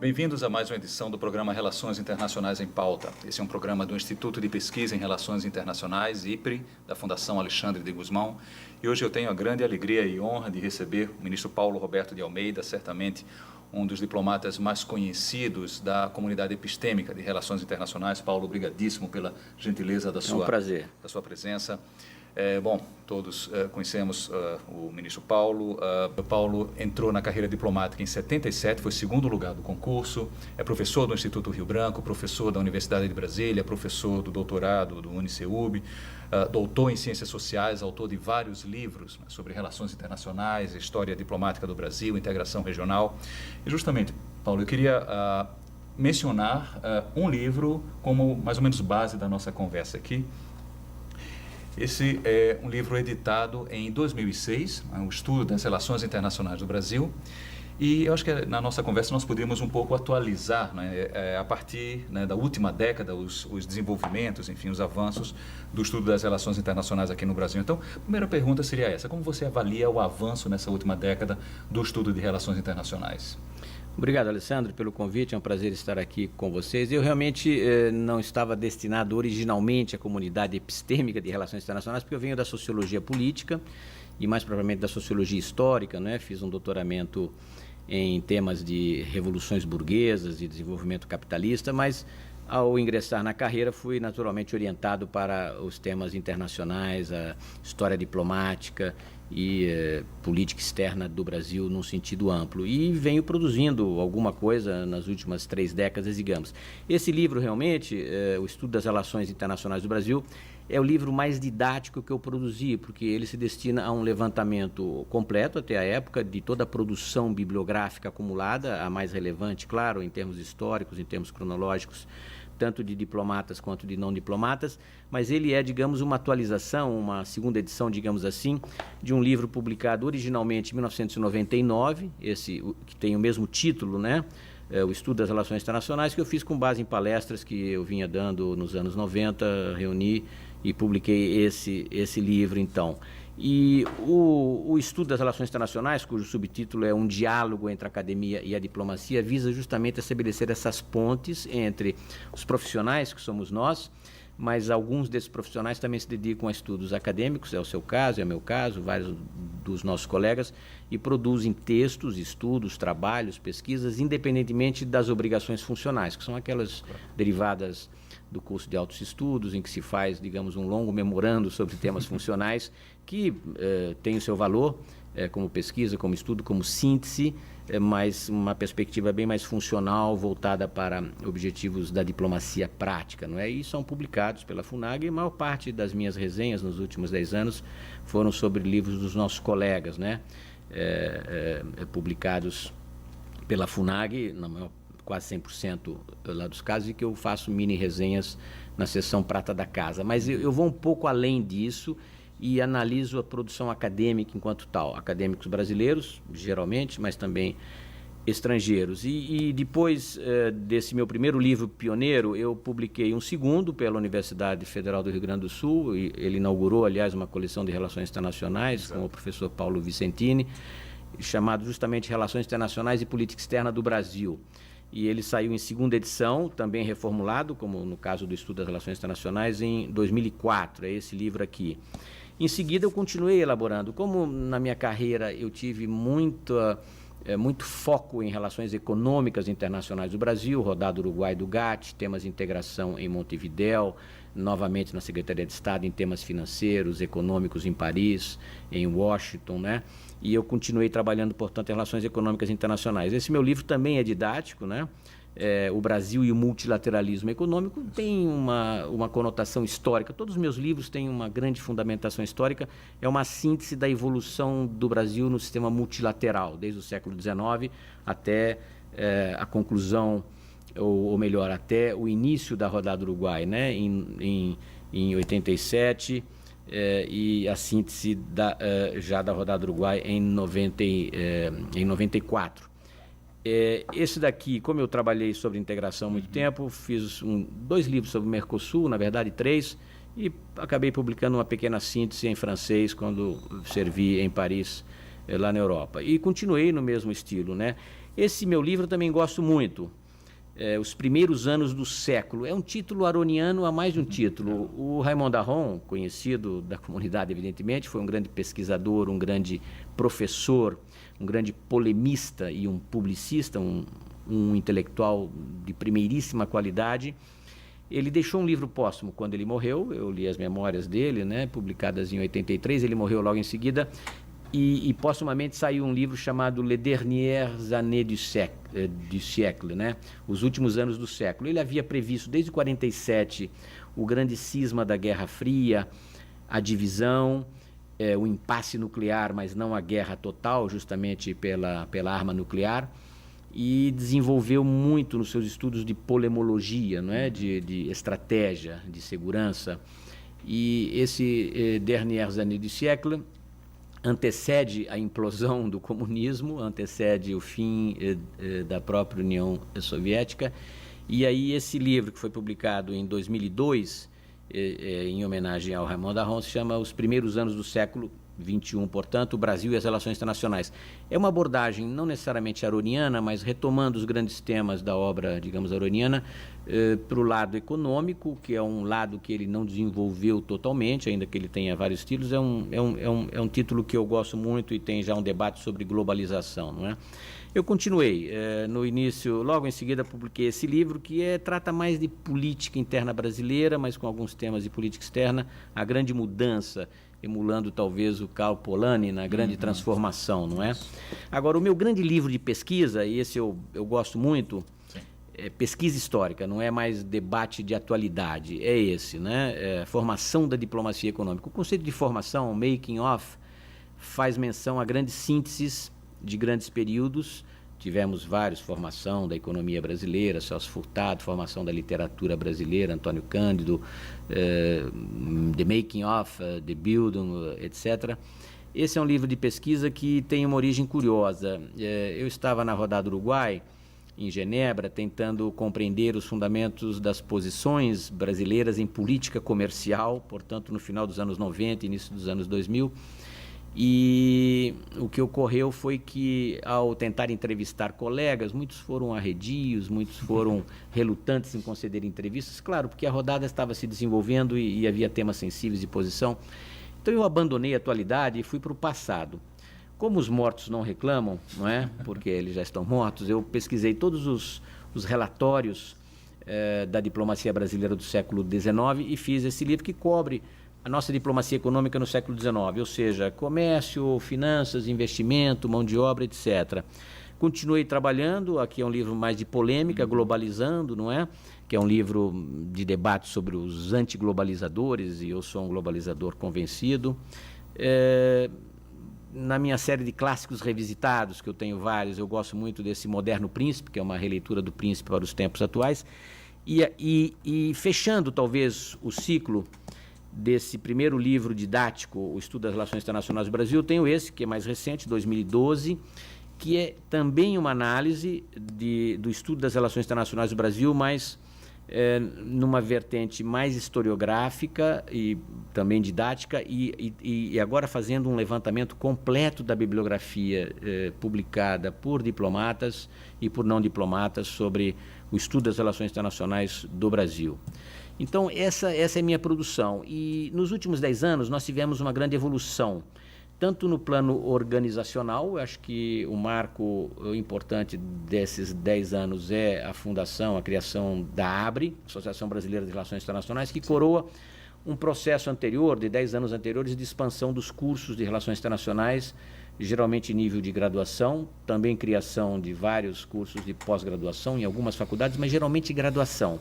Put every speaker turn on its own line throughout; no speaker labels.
Bem-vindos a mais uma edição do programa Relações Internacionais em Pauta. Esse é um programa do Instituto de Pesquisa em Relações Internacionais, IPRE, da Fundação Alexandre de Gusmão. E hoje eu tenho a grande alegria e honra de receber o ministro Paulo Roberto de Almeida, certamente um dos diplomatas mais conhecidos da comunidade epistêmica de Relações Internacionais. Paulo, obrigadíssimo pela gentileza da sua presença. Todos conhecemos o ministro Paulo. Paulo entrou na carreira diplomática em 77, foi segundo lugar do concurso, é professor do Instituto Rio Branco, professor da Universidade de Brasília, professor do doutorado do UniCeub, doutor em Ciências Sociais, autor de vários livros sobre relações internacionais, história diplomática do Brasil, integração regional. E justamente, Paulo, eu queria mencionar um livro como mais ou menos base da nossa conversa aqui. Esse é um livro editado em 2006, o Estudo das Relações Internacionais do Brasil, e eu acho que na nossa conversa nós poderíamos um pouco atualizar, a partir da última década, os desenvolvimentos, enfim, os avanços do estudo das relações internacionais aqui no Brasil. Então, a primeira pergunta seria essa: como você avalia o avanço nessa última década do estudo de relações internacionais?
Obrigado, Alessandro, pelo convite. É um prazer estar aqui com vocês. Eu realmente não estava destinado originalmente à comunidade epistêmica de relações internacionais, porque eu venho da sociologia política e mais propriamente da sociologia histórica, né? Fiz um doutoramento em temas de revoluções burguesas e desenvolvimento capitalista, mas ao ingressar na carreira fui naturalmente orientado para os temas internacionais, a história diplomática e política externa do Brasil num sentido amplo, e venho produzindo alguma coisa nas últimas 3 décadas, digamos. Esse livro realmente, o Estudo das Relações Internacionais do Brasil, é o livro mais didático que eu produzi, porque ele se destina a um levantamento completo até a época de toda a produção bibliográfica acumulada, a mais relevante, claro, em termos históricos, em termos cronológicos, tanto de diplomatas quanto de não diplomatas, mas ele é, digamos, uma atualização, uma segunda edição, digamos assim, de um livro publicado originalmente em 1999, esse que tem o mesmo título, né? O Estudo das Relações Internacionais, que eu fiz com base em palestras que eu vinha dando nos anos 90, reuni e publiquei esse livro, então. E o Estudo das Relações Internacionais, cujo subtítulo é Um Diálogo entre a Academia e a Diplomacia, visa justamente estabelecer essas pontes entre os profissionais, que somos nós, mas alguns desses profissionais também se dedicam a estudos acadêmicos, é o seu caso, é o meu caso, vários dos nossos colegas, e produzem textos, estudos, trabalhos, pesquisas, independentemente das obrigações funcionais, que são aquelas derivadas do curso de altos estudos, em que se faz, digamos, um longo memorando sobre temas funcionais, que tem o seu valor como pesquisa, como estudo, como síntese, mas uma perspectiva bem mais funcional, voltada para objetivos da diplomacia prática, não é? E são publicados pela FUNAG, e a maior parte das minhas resenhas nos últimos 10 anos foram sobre livros dos nossos colegas, né? Publicados pela FUNAG, na maior quase 100% lá dos casos, e que eu faço mini resenhas na seção Prata da Casa. Mas eu vou um pouco além disso e analiso a produção acadêmica enquanto tal. Acadêmicos brasileiros, geralmente, mas também estrangeiros. E depois desse meu primeiro livro pioneiro, eu publiquei um segundo pela Universidade Federal do Rio Grande do Sul. E ele inaugurou, aliás, uma coleção de relações internacionais. Exato. Com o professor Paulo Vicentini, chamado justamente Relações Internacionais e Política Externa do Brasil. E ele saiu em segunda edição, também reformulado, como no caso do Estudo das Relações Internacionais, em 2004, é esse livro aqui. Em seguida, eu continuei elaborando. Como na minha carreira eu tive muito foco em relações econômicas internacionais do Brasil, rodada Uruguai do GATT, temas de integração em Montevidéu, novamente na Secretaria de Estado em temas financeiros, econômicos em Paris, em Washington, né? E eu continuei trabalhando, portanto, em relações econômicas internacionais. Esse meu livro também é didático, né? O Brasil e o multilateralismo econômico tem uma conotação histórica. Todos os meus livros têm uma grande fundamentação histórica. É uma síntese da evolução do Brasil no sistema multilateral, desde o século XIX até a conclusão, ou melhor, até o início da rodada Uruguai, né? Em 87, e a síntese já da rodada Uruguai em 94. Esse daqui, como eu trabalhei sobre integração há muito tempo, fiz 2 livros sobre o Mercosul, na verdade 3, e acabei publicando uma pequena síntese em francês quando servi em Paris, lá na Europa. E continuei no mesmo estilo, né? Esse meu livro eu também gosto muito. Os Primeiros Anos do Século. É um título aroniano a mais de um título. O Raymond Aron, conhecido da comunidade, evidentemente, foi um grande pesquisador, um grande professor, um grande polemista e um publicista, um intelectual de primeiríssima qualidade. Ele deixou um livro póstumo quando ele morreu. Eu li as memórias dele, né, publicadas em 83. Ele morreu logo em seguida. E póstumamente saiu um livro chamado Les Dernières Années du Siècle, né? Os Últimos Anos do Século. Ele havia previsto desde 47 o grande cisma da Guerra Fria, a divisão, o impasse nuclear, mas não a guerra total, justamente pela arma nuclear, e desenvolveu muito nos seus estudos de polemologia, não é? de estratégia, de segurança. E esse Dernières Années du Siècle antecede a implosão do comunismo, antecede o fim da própria União Soviética. E aí esse livro, que foi publicado em 2002, em homenagem ao Raymond Aron, se chama Os Primeiros Anos do Século XXI, portanto, o Brasil e as Relações Internacionais. É uma abordagem não necessariamente aroniana, mas retomando os grandes temas da obra, digamos, aroniana, para o lado econômico, que é um lado que ele não desenvolveu totalmente, ainda que ele tenha vários títulos. É um título que eu gosto muito e tem já um debate sobre globalização, não é? Eu continuei. No início, logo em seguida, publiquei esse livro, que trata mais de política interna brasileira, mas com alguns temas de política externa, a grande mudança, emulando talvez o Karl Polanyi na grande transformação, não é? Agora, o meu grande livro de pesquisa, e esse eu gosto muito, é pesquisa histórica, não é mais debate de atualidade, é esse, né? Formação da diplomacia econômica. O conceito de formação, making of, faz menção a grandes sínteses de grandes períodos. Tivemos vários, formação da economia brasileira, Celso Furtado, formação da literatura brasileira, Antônio Cândido, The Making of, The Building, etc. Esse é um livro de pesquisa que tem uma origem curiosa. Eu estava na Rodada Uruguai, em Genebra, tentando compreender os fundamentos das posições brasileiras em política comercial, portanto, no final dos anos 90, início dos anos 2000, e o que ocorreu foi que, ao tentar entrevistar colegas, muitos foram arredios, muitos foram relutantes em conceder entrevistas, claro, porque a rodada estava se desenvolvendo e havia temas sensíveis de posição. Então eu abandonei a atualidade e fui para o passado. Como os mortos não reclamam, não é? Porque eles já estão mortos, eu pesquisei todos os relatórios da diplomacia brasileira do século XIX e fiz esse livro que cobre a nossa diplomacia econômica no século XIX, ou seja, comércio, finanças, investimento, mão de obra, etc. Continuei trabalhando, aqui é um livro mais de polêmica, Globalizando, não é? Que é um livro de debate sobre os antiglobalizadores, e eu sou um globalizador convencido. Na minha série de clássicos revisitados, que eu tenho vários, eu gosto muito desse Moderno Príncipe, que é uma releitura do Príncipe para os tempos atuais, e fechando talvez o ciclo desse primeiro livro didático, o Estudo das Relações Internacionais do Brasil, eu tenho esse, que é mais recente, 2012, que é também uma análise do estudo das relações internacionais do Brasil, mas numa vertente mais historiográfica e também didática, e agora fazendo um levantamento completo da bibliografia publicada por diplomatas e por não diplomatas sobre o estudo das relações internacionais do Brasil. Então, essa é a minha produção. E nos últimos 10 anos nós tivemos uma grande evolução, tanto no plano organizacional. Acho que o marco importante desses 10 anos é a fundação, a criação da ABRE, Associação Brasileira de Relações Internacionais, que coroa um processo anterior, de 10 anos anteriores, de expansão dos cursos de relações internacionais, geralmente em nível de graduação, também criação de vários cursos de pós-graduação em algumas faculdades, mas geralmente graduação.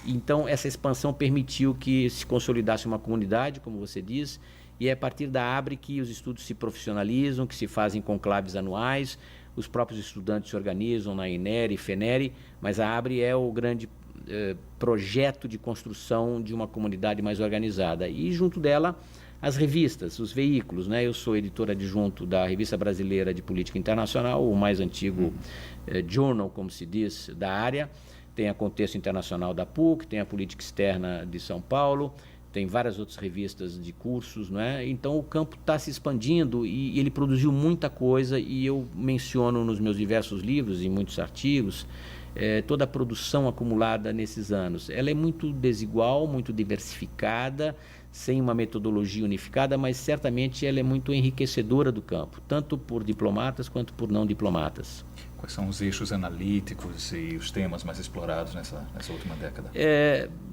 Então, essa expansão permitiu que se consolidasse uma comunidade, como você diz, e é a partir da ABRE que os estudos se profissionalizam, que se fazem conclaves anuais, os próprios estudantes se organizam na INERE e FENERE, mas a ABRE é o grande projeto de construção de uma comunidade mais organizada. E, junto dela, as revistas, os veículos, né? Eu sou editor adjunto da Revista Brasileira de Política Internacional, o mais antigo journal, como se diz, da área. Tem a Contexto Internacional da PUC, tem a Política Externa de São Paulo, tem várias outras revistas de cursos, não é? Então o campo está se expandindo e ele produziu muita coisa, e eu menciono nos meus diversos livros e muitos artigos toda a produção acumulada nesses anos. Ela é muito desigual, muito diversificada, sem uma metodologia unificada, mas certamente ela é muito enriquecedora do campo, tanto por diplomatas quanto por não diplomatas.
Quais são os eixos analíticos e os temas mais explorados nessa última década?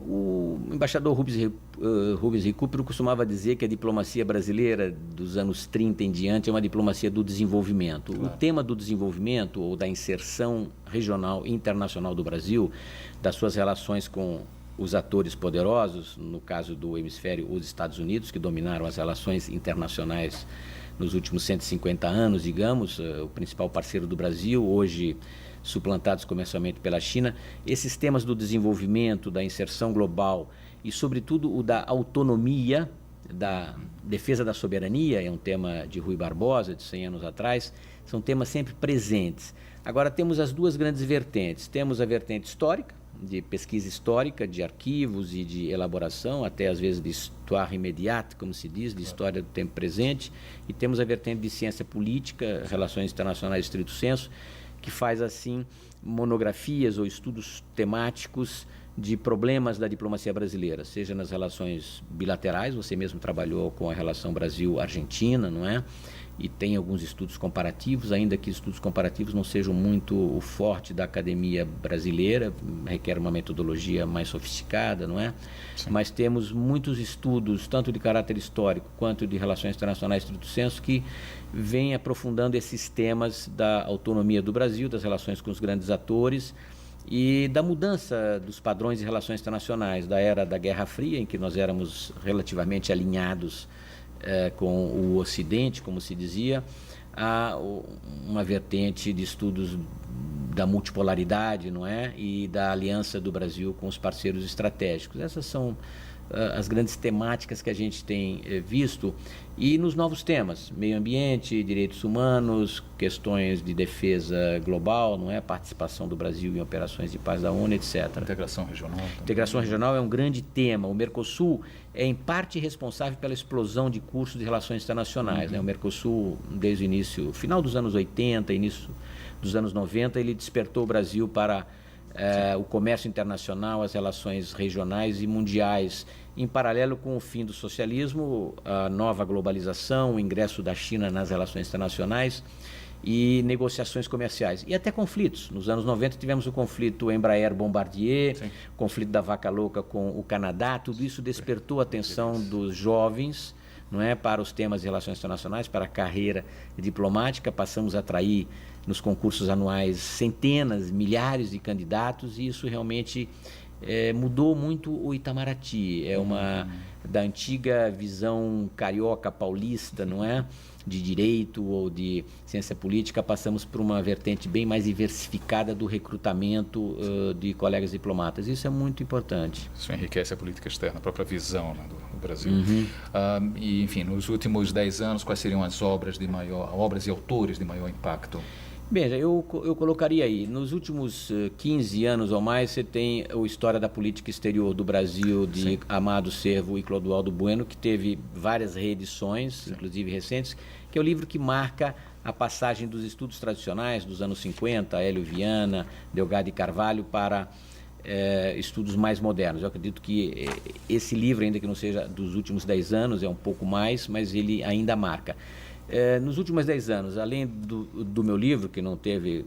O embaixador Rubens Recupero costumava dizer que a diplomacia brasileira dos anos 30 em diante é uma diplomacia do desenvolvimento. Claro. O tema do desenvolvimento ou da inserção regional e internacional do Brasil, das suas relações com os atores poderosos, no caso do hemisfério, os Estados Unidos, que dominaram as relações internacionais nos últimos 150 anos, digamos, o principal parceiro do Brasil, hoje suplantados comercialmente pela China. Esses temas do desenvolvimento, da inserção global e, sobretudo, o da autonomia, da defesa da soberania, é um tema de Rui Barbosa, de 100 anos atrás, são temas sempre presentes. Agora, temos as duas grandes vertentes. Temos a vertente histórica, de pesquisa histórica, de arquivos e de elaboração, até às vezes de histoire immédiate, como se diz, de história do tempo presente, e temos a vertente de ciência política, relações internacionais estrito senso, que faz assim monografias ou estudos temáticos de problemas da diplomacia brasileira, seja nas relações bilaterais, você mesmo trabalhou com a relação Brasil-Argentina, não é? E tem alguns estudos comparativos, ainda que estudos comparativos não sejam muito o forte da academia brasileira, requer uma metodologia mais sofisticada, não é? Sim. Mas temos muitos estudos, tanto de caráter histórico quanto de relações internacionais estrito senso, que vêm aprofundando esses temas da autonomia do Brasil, das relações com os grandes atores e da mudança dos padrões de relações internacionais, da era da Guerra Fria, em que nós éramos relativamente alinhados com o Ocidente, como se dizia, a uma vertente de estudos da multipolaridade, não é? E da aliança do Brasil com os parceiros estratégicos. Essas são as grandes temáticas que a gente tem visto. E nos novos temas, meio ambiente, direitos humanos, questões de defesa global, não é? Participação do Brasil em operações de paz da ONU, etc.
Integração regional. Também.
Integração regional é um grande tema. O Mercosul é em parte responsável pela explosão de cursos de relações internacionais. Né? O Mercosul, desde o início, final dos anos 80, início dos anos 90, ele despertou o Brasil para o comércio internacional, as relações regionais e mundiais, em paralelo com o fim do socialismo, a nova globalização, o ingresso da China nas relações internacionais e negociações comerciais. E até conflitos. Nos anos 90 tivemos o conflito Embraer-Bombardier, conflito da Vaca Louca com o Canadá. Tudo isso despertou a atenção dos jovens, não é, para os temas de relações internacionais, para a carreira diplomática. Passamos a atrair nos concursos anuais centenas, milhares de candidatos, e isso realmente mudou muito o Itamaraty. É uma da antiga visão carioca paulista, não é? De direito ou de ciência política, passamos por uma vertente bem mais diversificada do recrutamento de colegas diplomatas. Isso é muito importante.
Isso enriquece a política externa, a própria visão, né, do Brasil. E, enfim, nos últimos 10 anos, quais seriam as obras e autores de maior impacto?
Veja, eu colocaria aí, nos últimos 15 anos ou mais, você tem o História da Política Exterior do Brasil, de Amado Servo e Clodoaldo Bueno, que teve várias reedições, inclusive recentes, que é o livro que marca a passagem dos estudos tradicionais dos anos 50, Hélio Viana, Delgado e Carvalho, para estudos mais modernos. Eu acredito que esse livro, ainda que não seja dos últimos 10 anos, é um pouco mais, mas ele ainda marca. Nos últimos 10 anos, além do meu livro, que não teve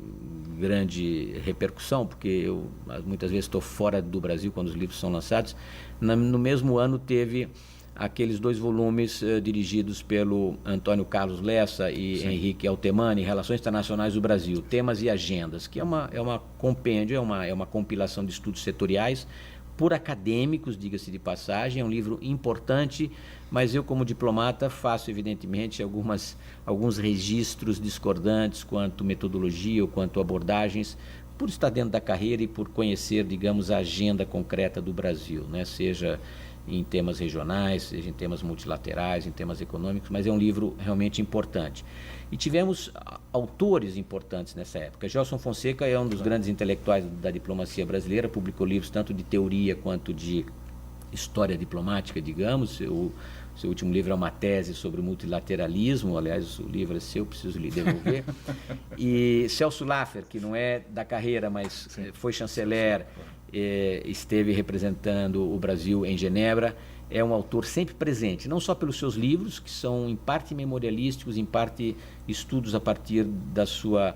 grande repercussão, porque eu muitas vezes estou fora do Brasil quando os livros são lançados, no mesmo ano teve aqueles 2 volumes dirigidos pelo Antônio Carlos Lessa e Henrique Altemani, Relações Internacionais do Brasil, Temas e Agendas, que é uma compêndio, é uma compilação de estudos setoriais por acadêmicos, diga-se de passagem. É um livro importante, mas eu, como diplomata, faço, evidentemente, alguns registros discordantes quanto metodologia ou quanto abordagens, por estar dentro da carreira e por conhecer, digamos, a agenda concreta do Brasil, né? Seja em temas regionais, seja em temas multilaterais, em temas econômicos, mas é um livro realmente importante. E tivemos autores importantes nessa época. Gelson Fonseca é um dos grandes intelectuais da diplomacia brasileira, publicou livros tanto de teoria quanto de história diplomática, digamos. O seu último livro é uma tese sobre o multilateralismo, aliás, o livro é seu, preciso lhe devolver. E Celso Laffer, que não é da carreira, mas foi chanceler, esteve representando o Brasil em Genebra, é um autor sempre presente, não só pelos seus livros, que são em parte memorialísticos, em parte estudos a partir da sua...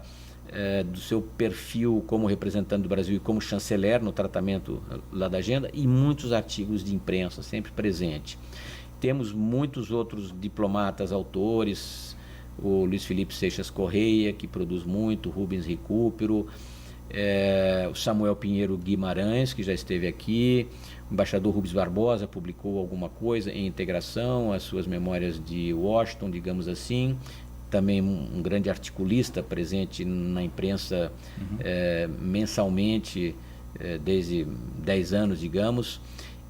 do seu perfil como representante do Brasil e como chanceler no tratamento lá da agenda, e muitos artigos de imprensa sempre presente. Temos muitos outros diplomatas, autores, o Luiz Felipe Seixas Correia, que produz muito, Rubens Recupero, o Samuel Pinheiro Guimarães, que já esteve aqui, o embaixador Rubens Barbosa publicou alguma coisa em integração, as suas memórias de Washington, digamos assim. Também um grande articulista presente na imprensa mensalmente, desde 10 anos, digamos.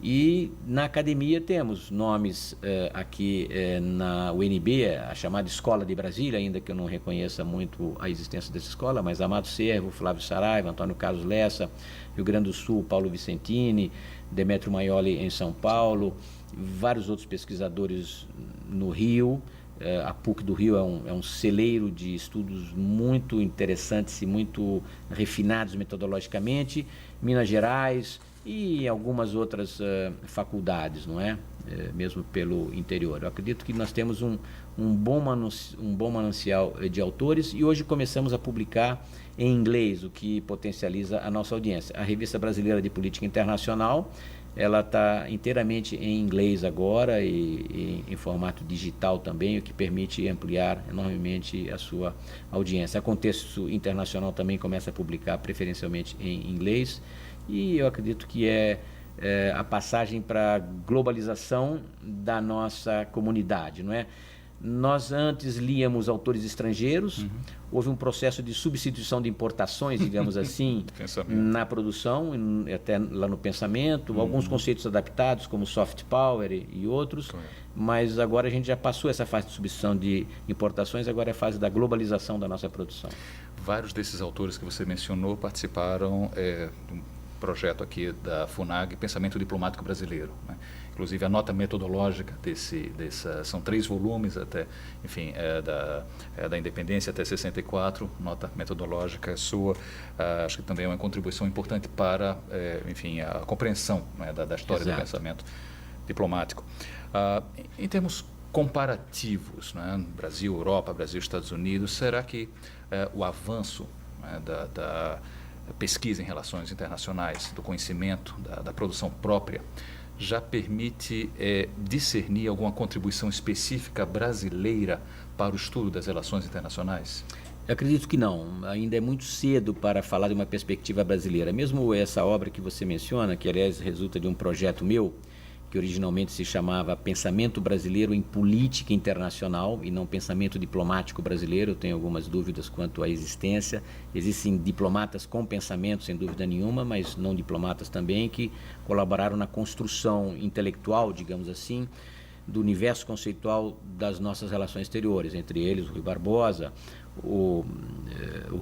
E na academia temos nomes aqui na UNB, a chamada Escola de Brasília, ainda que eu não reconheça muito a existência dessa escola, mas Amado Servo, Flávio Saraiva, Antônio Carlos Lessa, Rio Grande do Sul, Paulo Vicentini, Demetrio Maioli em São Paulo, vários outros pesquisadores no Rio. A PUC do Rio é um celeiro de estudos muito interessantes e muito refinados metodologicamente, Minas Gerais e algumas outras faculdades, não é? Mesmo pelo interior. Eu acredito que nós temos um bom manancial de autores e hoje começamos a publicar em inglês, o que potencializa a nossa audiência. A Revista Brasileira de Política Internacional, ela está inteiramente em inglês agora e em formato digital também, o que permite ampliar enormemente a sua audiência. A Contexto Internacional também começa a publicar preferencialmente em inglês e eu acredito que é a passagem para a globalização da nossa comunidade, não é? Nós antes líamos autores estrangeiros, houve um processo de substituição de importações, digamos assim, na produção, até lá no pensamento, alguns conceitos adaptados, como soft power e outros, mas agora a gente já passou essa fase de substituição de importações, agora é a fase da globalização da nossa produção.
Vários desses autores que você mencionou participaram de um projeto aqui da FUNAG, Pensamento Diplomático Brasileiro, né? Inclusive a nota metodológica são 3 volumes até, enfim, da independência até 64, nota metodológica sua, acho que também é uma contribuição importante para, enfim, a compreensão, né, da história do pensamento diplomático. Em termos comparativos, né, Brasil, Europa, Brasil, Estados Unidos, será que o avanço, né, da pesquisa em relações internacionais, do conhecimento, da produção própria, já permite discernir alguma contribuição específica brasileira para o estudo das relações internacionais?
Eu acredito que não. Ainda é muito cedo para falar de uma perspectiva brasileira. Mesmo essa obra que você menciona, que aliás resulta de um projeto meu, que originalmente se chamava Pensamento Brasileiro em Política Internacional e não Pensamento Diplomático Brasileiro. Eu tenho algumas dúvidas quanto à existência. Existem diplomatas com pensamento, sem dúvida nenhuma, mas não diplomatas também, que colaboraram na construção intelectual, digamos assim, do universo conceitual das nossas relações exteriores, entre eles o Rui Barbosa, o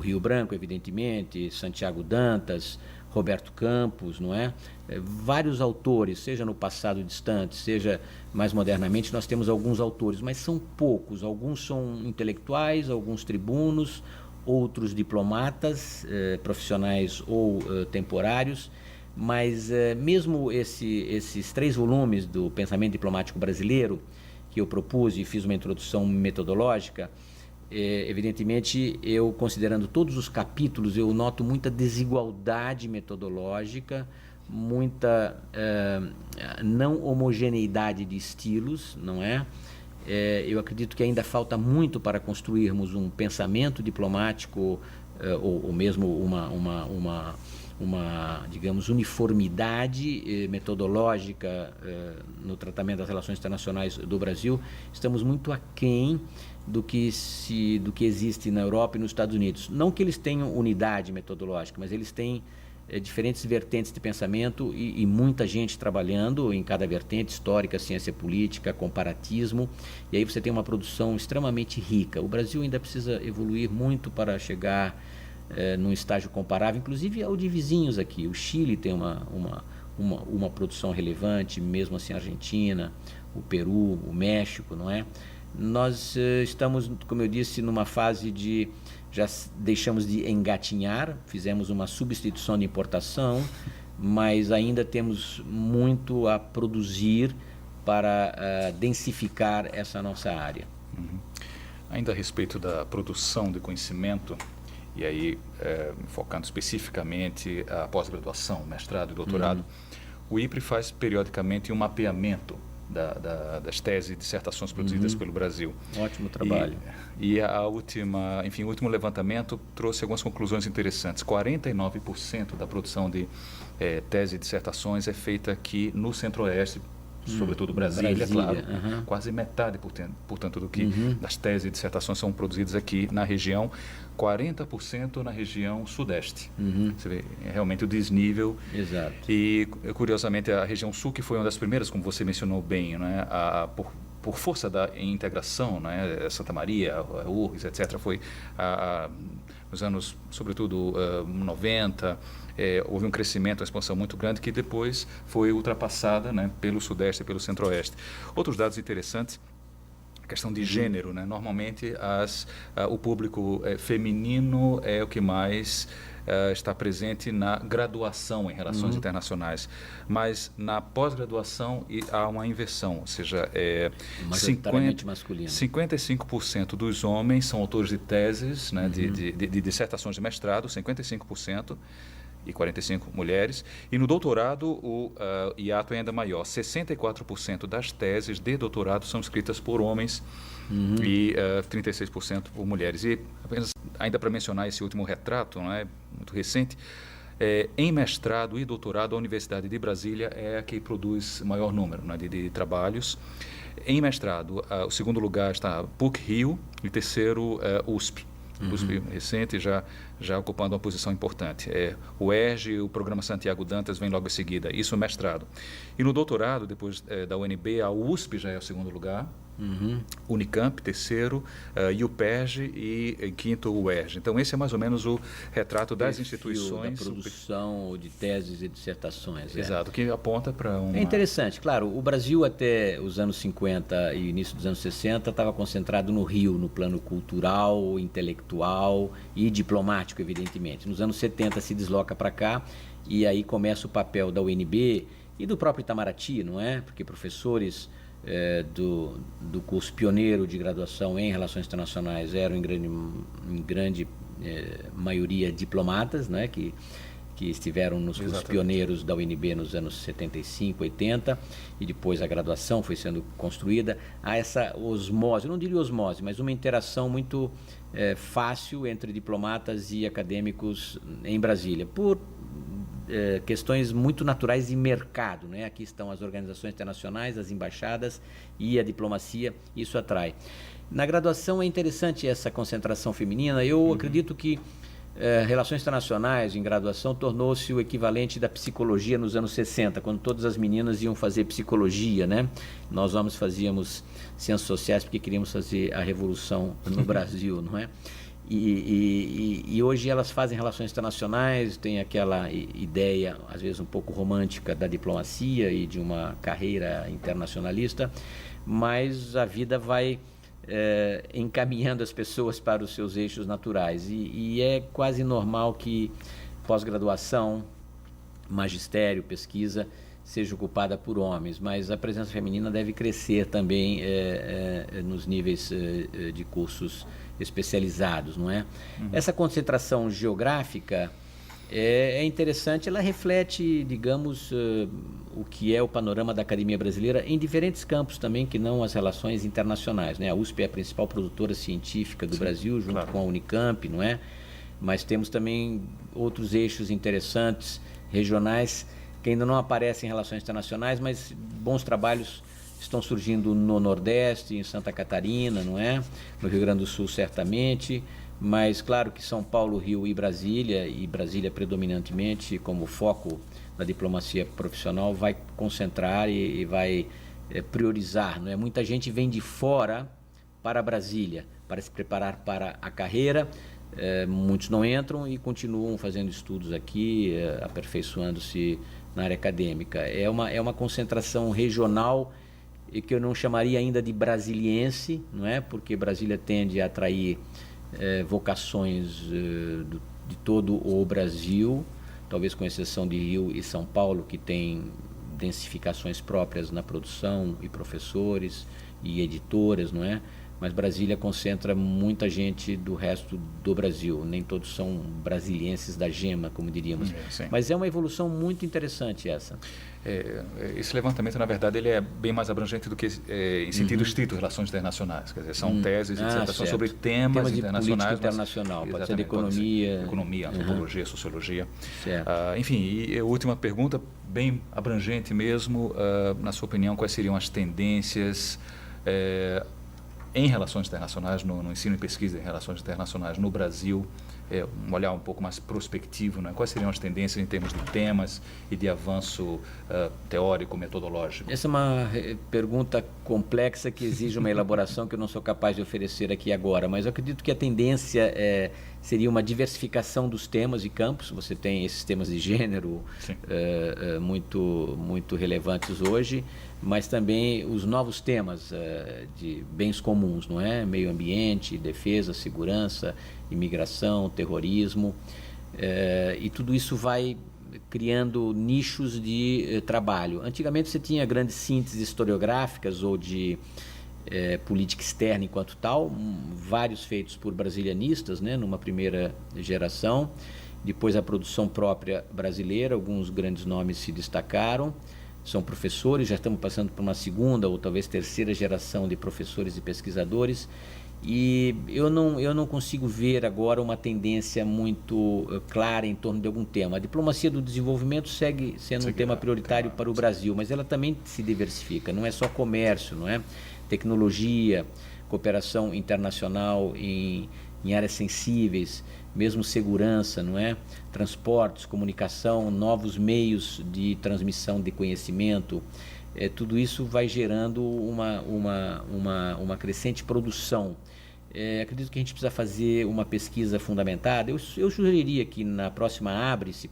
Rio Branco, evidentemente, Santiago Dantas, Roberto Campos, não é? Vários autores, seja no passado distante, seja mais modernamente, nós temos alguns autores, mas são poucos. Alguns são intelectuais, alguns tribunos, outros diplomatas, profissionais ou temporários, mas mesmo esses 3 volumes do Pensamento Diplomático Brasileiro, que eu propus e fiz uma introdução metodológica, evidentemente, eu considerando todos os capítulos, eu noto muita desigualdade metodológica, muita não homogeneidade de estilos, não é? Eu acredito que ainda falta muito para construirmos um pensamento diplomático ou mesmo uma digamos, uniformidade metodológica no tratamento das relações internacionais do Brasil. Estamos muito aquém do que existe na Europa e nos Estados Unidos. Não que eles tenham unidade metodológica, mas eles têm diferentes vertentes de pensamento e muita gente trabalhando em cada vertente, histórica, ciência política, comparatismo, e aí você tem uma produção extremamente rica. O Brasil ainda precisa evoluir muito para chegar num estágio comparável, inclusive ao de vizinhos aqui. O Chile tem um uma produção relevante, mesmo assim a Argentina, o Peru, o México, não é? Nós estamos, como eu disse, numa fase de... Já deixamos de engatinhar, fizemos uma substituição de importação, mas ainda temos muito a produzir para densificar essa nossa área.
Uhum. Ainda a respeito da produção de conhecimento, e aí focando especificamente a pós-graduação, mestrado e doutorado, o IPRE faz periodicamente um mapeamento das teses e dissertações produzidas pelo Brasil.
Ótimo trabalho.
E o último levantamento trouxe algumas conclusões interessantes. 49% da produção de teses e dissertações é feita aqui no Centro-Oeste, sobretudo Brasília, claro. Quase metade, portanto, do que das teses e dissertações são produzidas aqui na região, 40% na região Sudeste. Você vê realmente o desnível.
Exato.
E, curiosamente, a região Sul, que foi uma das primeiras, como você mencionou bem, né, por força da integração, né, Santa Maria, a URGS, etc., foi nos anos, sobretudo, 90, houve um crescimento, uma expansão muito grande que depois foi ultrapassada, né, pelo Sudeste e pelo Centro-Oeste. Outros dados interessantes, a questão de gênero, né? Normalmente o público feminino é o que mais está presente na graduação em relações internacionais, mas na pós-graduação há uma inversão, ou seja,
majoritariamente masculino.
55% dos homens são autores de teses, né, de dissertações de mestrado, 55%, e 45% mulheres. E no doutorado, o hiato é ainda maior. 64% das teses de doutorado são escritas por homens e 36% por mulheres. E apenas, ainda para mencionar esse último retrato, não é, muito recente, em mestrado e doutorado, a Universidade de Brasília é a que produz maior número, né, de trabalhos. Em mestrado, o segundo lugar está PUC-Rio e o terceiro USP. USP recente, já ocupando uma posição importante. O ERJ, o Programa Santiago Dantas, vem logo em seguida. Isso no mestrado. E no doutorado, depois da UNB, a USP já é o segundo lugar, Unicamp, terceiro, UPERJ e em quinto, o ERJ. Então, esse é mais ou menos o retrato das instituições.
Da produção de teses e dissertações.
Exato, que aponta para uma...
É interessante, claro, o Brasil até os anos 50 e início dos anos 60 estava concentrado no Rio, no plano cultural, intelectual e diplomático, evidentemente. Nos anos 70 se desloca para cá e aí começa o papel da UNB e do próprio Itamaraty, não é? Porque professores do curso pioneiro de graduação em Relações Internacionais eram em grande maioria diplomatas, né, que estiveram nos cursos pioneiros da UNB nos anos 75, 80, e depois a graduação foi sendo construída. Há essa osmose, eu não diria osmose, mas uma interação muito fácil entre diplomatas e acadêmicos em Brasília, por questões muito naturais de mercado, né? Aqui estão as organizações internacionais, as embaixadas e a diplomacia, isso atrai. Na graduação é interessante essa concentração feminina. Eu acredito que relações internacionais em graduação tornou-se o equivalente da psicologia nos anos 60, quando todas as meninas iam fazer psicologia, né? Nós homens fazíamos ciências sociais porque queríamos fazer a revolução no Brasil, não é? E hoje elas fazem relações internacionais, tem aquela ideia, às vezes um pouco romântica, da diplomacia e de uma carreira internacionalista, mas a vida vai encaminhando as pessoas para os seus eixos naturais. E é quase normal que pós-graduação, magistério, pesquisa, seja ocupada por homens, mas a presença feminina deve crescer também nos níveis de cursos especializados, não é? Essa concentração geográfica é interessante, ela reflete, digamos, o que é o panorama da academia brasileira em diferentes campos também, que não as relações internacionais, né? A USP é a principal produtora científica do Brasil, junto com a Unicamp, não é? Mas temos também outros eixos interessantes, regionais, que ainda não aparecem em relações internacionais, mas bons trabalhos estão surgindo no Nordeste, em Santa Catarina, não é? No Rio Grande do Sul, certamente, mas claro que São Paulo, Rio e Brasília predominantemente como foco da diplomacia profissional, vai concentrar e vai priorizar, não é? Muita gente vem de fora para Brasília para se preparar para a carreira, muitos não entram e continuam fazendo estudos aqui, aperfeiçoando-se na área acadêmica. É uma concentração regional e que eu não chamaria ainda de brasiliense, não é? Porque Brasília tende a atrair vocações de todo o Brasil, talvez com exceção de Rio e São Paulo, que tem densificações próprias na produção e professores e editoras, não é? Mas Brasília concentra muita gente do resto do Brasil, nem todos são brasilienses da gema, como diríamos. Mas é uma evolução muito interessante essa.
Esse levantamento, na verdade, ele é bem mais abrangente do que em sentido estrito relações internacionais. Quer dizer, são teses e dissertações sobre temas internacionais.
Internacional, pode ser de
economia, antropologia, sociologia. Enfim, e a última pergunta, bem abrangente mesmo, na sua opinião, quais seriam as tendências em relações internacionais, no ensino e pesquisa em relações internacionais no Brasil, um olhar um pouco mais prospectivo, né? Quais seriam as tendências em termos de temas e de avanço teórico, metodológico?
Essa é uma pergunta complexa que exige uma elaboração que eu não sou capaz de oferecer aqui agora, mas eu acredito que a tendência seria uma diversificação dos temas e campos. Você tem esses temas de gênero muito relevantes hoje, mas também os novos temas de bens comuns, não é? Meio ambiente, defesa, segurança, imigração, terrorismo, e tudo isso vai criando nichos de trabalho. Antigamente você tinha grandes sínteses historiográficas ou de política externa enquanto tal, vários feitos por brasilianistas, né, numa primeira geração. Depois a produção própria brasileira, alguns grandes nomes se destacaram, são professores, já estamos passando por uma segunda ou talvez terceira geração de professores e pesquisadores, e eu não consigo ver agora uma tendência muito clara em torno de algum tema. A diplomacia do desenvolvimento segue sendo um tema prioritário para o Brasil, mas ela também se diversifica, não é só comércio, não é? Tecnologia, cooperação internacional em áreas sensíveis, mesmo segurança, não é? Transportes, comunicação, novos meios de transmissão de conhecimento, tudo isso vai gerando uma crescente produção. Acredito que a gente precisa fazer uma pesquisa fundamentada. Eu sugeriria que na próxima ABRE, se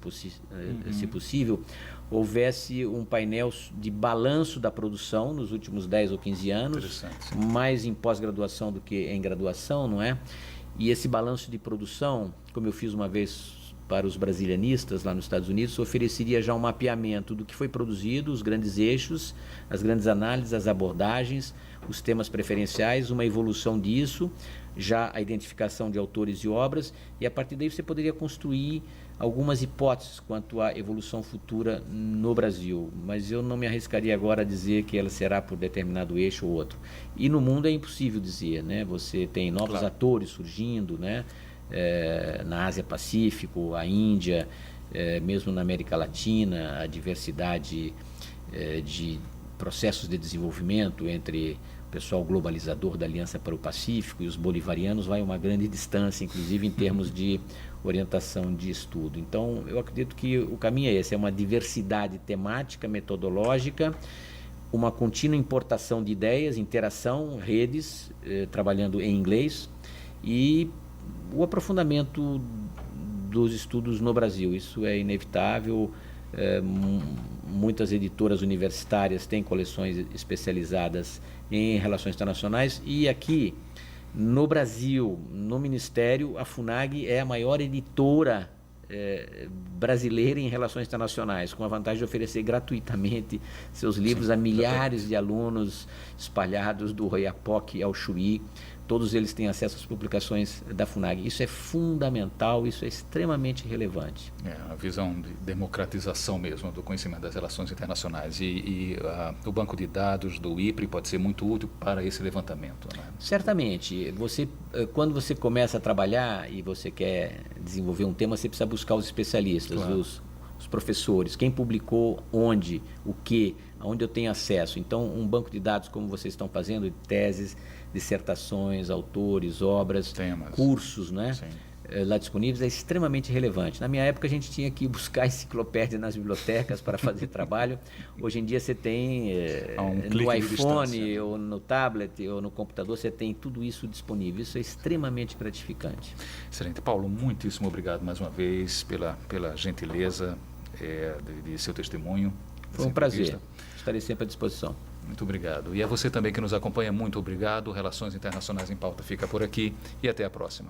possível, houvesse um painel de balanço da produção nos últimos 10 ou 15 anos, mais em pós-graduação do que em graduação, não é? E esse balanço de produção, como eu fiz uma vez para os brasilianistas lá nos Estados Unidos, ofereceria já um mapeamento do que foi produzido, os grandes eixos, as grandes análises, as abordagens, os temas preferenciais, uma evolução disso, já a identificação de autores e obras, e a partir daí você poderia construir algumas hipóteses quanto à evolução futura no Brasil, mas eu não me arriscaria agora a dizer que ela será por determinado eixo ou outro. E no mundo é impossível dizer, né? Você tem novos atores surgindo, né? Na Ásia-Pacífico, a Índia, mesmo na América Latina, a diversidade de processos de desenvolvimento entre o pessoal globalizador da Aliança para o Pacífico e os bolivarianos vai uma grande distância, inclusive em termos de orientação de estudo. Então, eu acredito que o caminho é esse, é uma diversidade temática, metodológica, uma contínua importação de ideias, interação, redes, trabalhando em inglês, e o aprofundamento dos estudos no Brasil. Isso é inevitável. Muitas editoras universitárias têm coleções especializadas em relações internacionais, e aqui no Brasil, no Ministério, a FUNAG é a maior editora brasileira em relações internacionais, com a vantagem de oferecer gratuitamente seus livros a milhares de alunos espalhados do Oiapoque ao Chuí. Todos eles têm acesso às publicações da FUNAG. Isso é fundamental, isso é extremamente relevante.
A visão de democratização mesmo do conhecimento das relações internacionais. E o banco de dados do IPRI pode ser muito útil para esse levantamento, né?
Certamente. Quando você começa a trabalhar e você quer desenvolver um tema, você precisa buscar os especialistas, os professores, quem publicou, onde, o que, aonde eu tenho acesso. Então, um banco de dados como vocês estão fazendo, de teses, dissertações, autores, obras, temas, cursos, né? Lá disponíveis, é extremamente relevante. Na minha época a gente tinha que buscar enciclopédia nas bibliotecas para fazer trabalho. Hoje em dia você tem no iPhone ou no tablet ou no computador, você tem tudo isso disponível. Isso é extremamente gratificante.
Excelente. Paulo, muitíssimo obrigado mais uma vez pela gentileza de seu testemunho.
Foi um prazer. Estarei sempre à disposição.
Muito obrigado. E a você também que nos acompanha, muito obrigado. Relações Internacionais em Pauta fica por aqui e até a próxima.